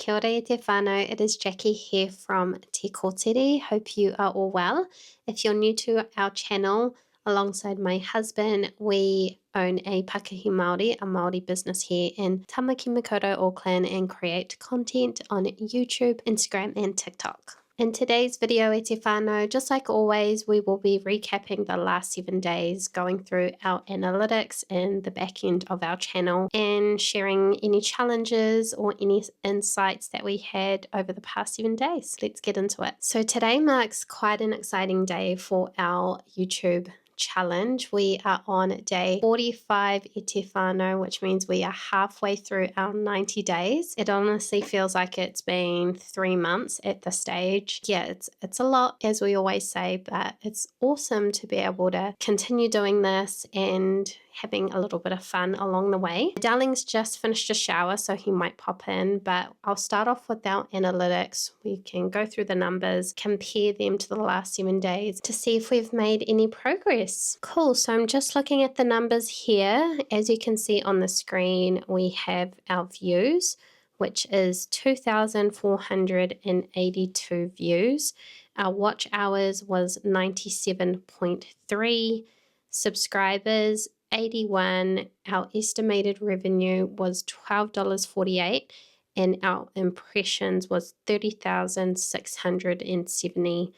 Kia ora e te whānau, it is Jackie here from Tekotiri. Hope you are all well. If you're new to our channel, alongside my husband, we own a Pakahi Māori, a Māori business here in Tamaki Makaurau, Auckland, and create content on YouTube, Instagram, and TikTok. In today's video, e te whānau, just like always, we will be recapping the last 7 days, going through our analytics and the back end of our channel, and sharing any challenges or any insights that we had over the past 7 days. Let's get into it. So today marks quite an exciting day for our YouTube challenge. We are on day 45 e te whānau, which means we are halfway through our 90 days. It honestly feels like it's been 3 months at this stage. Yeah, it's a lot, as we always say, but it's awesome to be able to continue doing this and having a little bit of fun along the way. Darling's just finished a shower, so he might pop in, but I'll start off with our analytics. We can go through the numbers, compare them to the last 7 days to see if we've made any progress. Cool, so I'm just looking at the numbers here. As you can see on the screen, we have our views, which is 2,482 views. Our watch hours was 97.3, subscribers 81, our estimated revenue was $12.48, and our impressions was 30,670.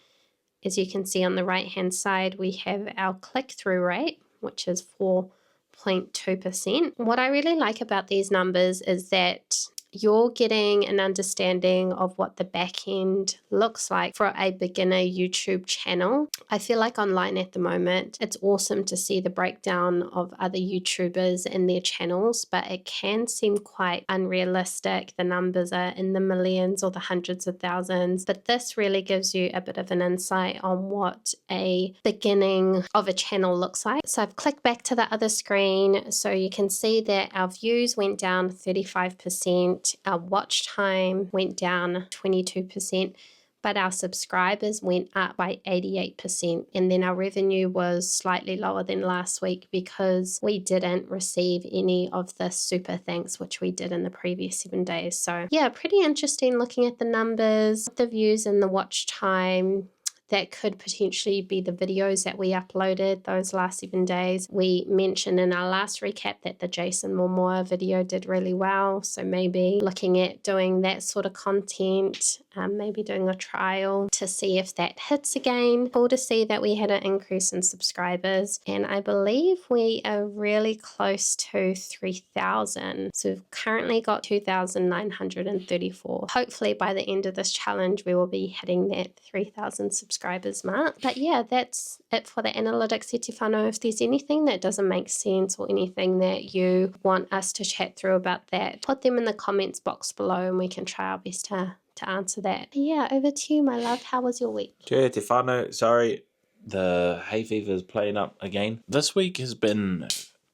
As you can see on the right hand side, we have our click-through rate, which is 4.2%. What I really like about these numbers is that you're getting an understanding of what the back end looks like for a beginner YouTube channel. I feel like online at the moment, it's awesome to see the breakdown of other YouTubers and their channels, but it can seem quite unrealistic. The numbers are in the millions or the hundreds of thousands, but this really gives you a bit of an insight on what a beginning of a channel looks like. So I've clicked back to the other screen, so you can see that our views went down 35%. Our watch time went down 22%, but our subscribers went up by 88%. And then our revenue was slightly lower than last week because we didn't receive any of the super thanks, which we did in the previous 7 days. So yeah, pretty interesting looking at the numbers, the views and the watch time. That could potentially be the videos that we uploaded those last 7 days. We mentioned in our last recap that the Jason Momoa video did really well. So maybe looking at doing that sort of content, maybe doing a trial to see if that hits again. Cool to see that we had an increase in subscribers. And I believe we are really close to 3,000. So we've currently got 2,934. Hopefully by the end of this challenge, we will be hitting that 3,000 subscribers mark. But yeah, that's it for the analytics e te whānau. If there's anything that doesn't make sense or anything that you want us to chat through about that, put them in the comments box below and we can try our best to answer that. But yeah, over to you, my love. How was your week? Kia ora te whānau. Sorry, the hay fever is playing up again. This week has been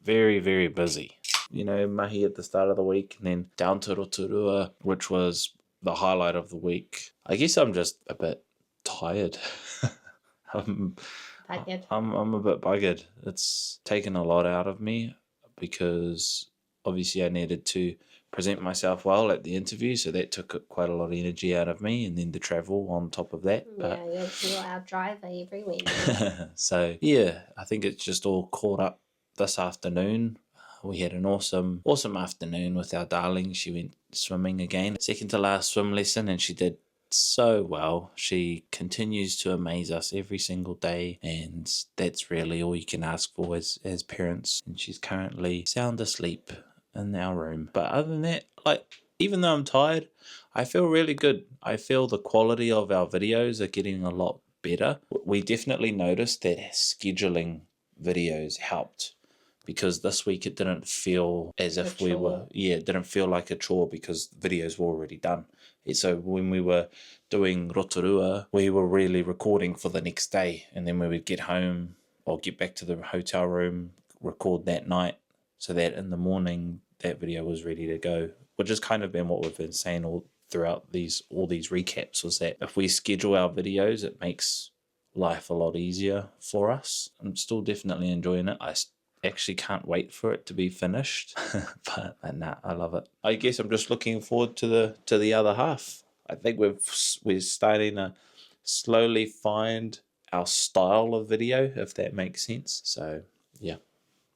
very, very busy. You know, mahi at the start of the week and then down to Rotorua, which was the highlight of the week. I guess I'm just a bit tired. I'm a bit buggered. It's taken a lot out of me because obviously I needed to present myself well at the interview, so that took quite a lot of energy out of me, and then the travel on top of that. Yeah, you're our driver everywhere. So yeah, I think it's just all caught up this afternoon. We had an awesome afternoon with our darling. She went swimming again, second to last swim lesson, and she did so well. She continues to amaze us every single day, and that's really all you can ask for as parents. And she's currently sound asleep in our room. But other than that, like, even though I'm tired, I feel really good. I feel the quality of our videos are getting a lot better. We definitely noticed that scheduling videos helped, because this week it didn't feel as if we were, it didn't feel like a chore because videos were already done. So when we were doing Rotorua, we were really recording for the next day, and then we would get home or get back to the hotel room, record that night, so that in the morning that video was ready to go, which has kind of been what we've been saying all throughout all these recaps, was that if we schedule our videos, it makes life a lot easier for us. I'm still definitely enjoying it. I actually can't wait for it to be finished. but nah, I love it. I guess I'm just looking forward to the other half. I think we're starting to slowly find our style of video, if that makes sense. So yeah,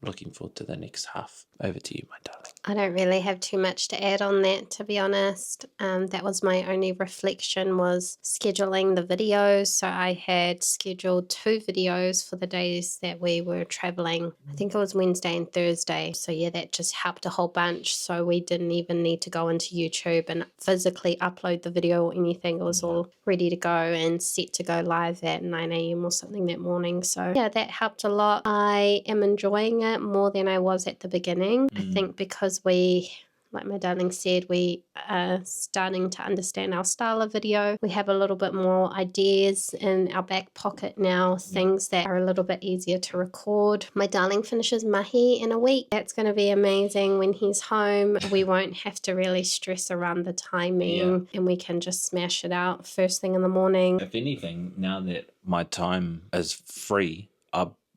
looking forward to the next half. Over to you, my darling. I don't really have too much to add on that, to be honest. That was my only reflection, was scheduling the videos. So I had scheduled 2 videos for the days that we were traveling. I think it was Wednesday and Thursday. So yeah, that just helped a whole bunch. So we didn't even need to go into YouTube and physically upload the video or anything. It was all ready to go and set to go live at 9 a.m. or something that morning. So yeah, that helped a lot. I am enjoying it more than I was at the beginning. I think because we, like my darling said, we are starting to understand our style of video. We have a little bit more ideas in our back pocket now, things that are a little bit easier to record. My darling finishes mihi in a week. That's going to be amazing when he's home. We won't have to really stress around the timing, and we can just smash it out first thing in the morning. If anything, now that my time is free,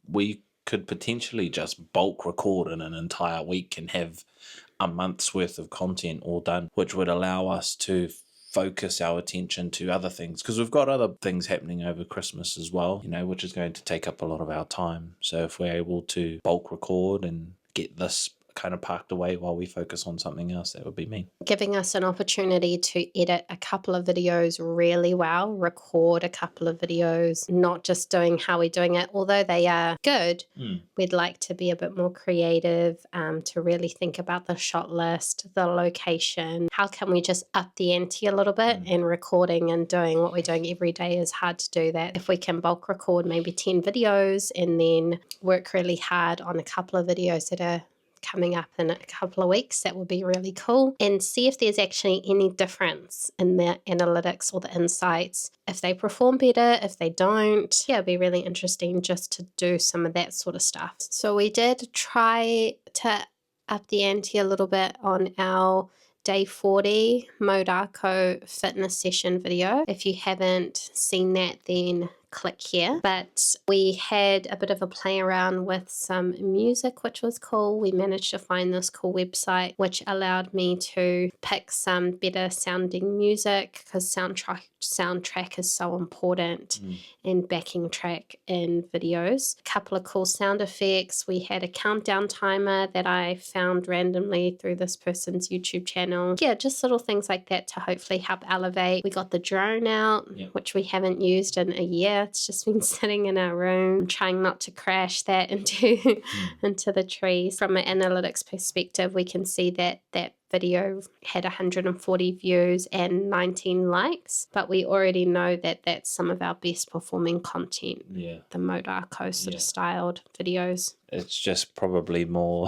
we could potentially just bulk record in an entire week and have a month's worth of content all done, which would allow us to focus our attention to other things, because we've got other things happening over Christmas as well, which is going to take up a lot of our time. So if we're able to bulk record and get this kind of parked away while we focus on something else, that would be me. Giving us an opportunity to edit a couple of videos really well, record a couple of videos, not just doing how we're doing it, although they are good. We'd like to be a bit more creative, to really think about the shot list, the location. How can we just up the ante a little bit? And recording and doing what we're doing every day is hard to do that. If we can bulk record maybe 10 videos and then work really hard on a couple of videos that are coming up in a couple of weeks, that would be really cool, and see if there's actually any difference in the analytics or the insights, if they perform better, if they don't. Yeah, it'd be really interesting just to do some of that sort of stuff. So we did try to up the ante a little bit on our Day 40 Modako fitness session video. If you haven't seen that, then click here. But we had a bit of a play around with some music, which was cool. We managed to find this cool website which allowed me to pick some better sounding music, because soundtrack is so important, and backing track in videos. A couple of cool sound effects. We had a countdown timer that I found randomly through this person's YouTube channel. Yeah, just little things like that to hopefully help elevate. We got the drone out, which we haven't used in a year. It's just been sitting in our room. I'm trying not to crash that into the trees. From an analytics perspective, we can see that video had 140 views and 19 likes, but we already know that that's some of our best performing content. The Modako sort of styled videos. It's just probably more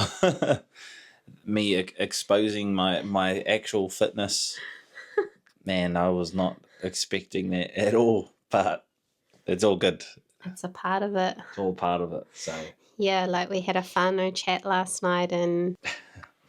me exposing my actual fitness. Man, I was not expecting that at all, but it's all good. It's a part of it. It's all part of it. So yeah, like we had a whānau chat last night, and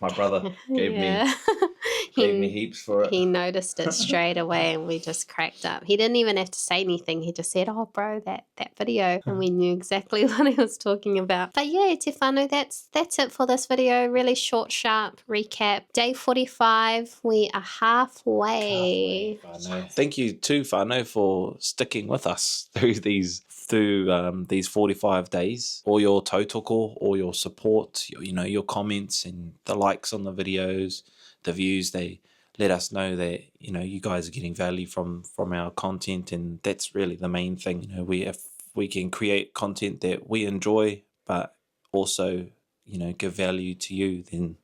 my brother gave me heaps for it. He noticed it straight away, and we just cracked up. He didn't even have to say anything. He just said, "Oh, bro, that video," and we knew exactly what he was talking about. But yeah, Te whānau, that's it for this video. Really short, sharp recap. Day 45. We are halfway. Thank you to whānau for sticking with us through these 45 days. All your tautoko, all your support, your comments and the likes on the videos, the views, they let us know that you guys are getting value from our content, and that's really the main thing. If we can create content that we enjoy but also give value to you, then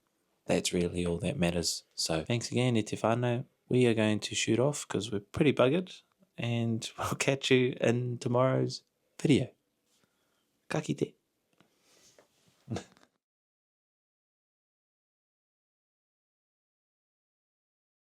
that's really all that matters. So thanks again, e te whānau. We are going to shoot off because we're pretty buggered, and we'll catch you in tomorrow's video. Ka kite.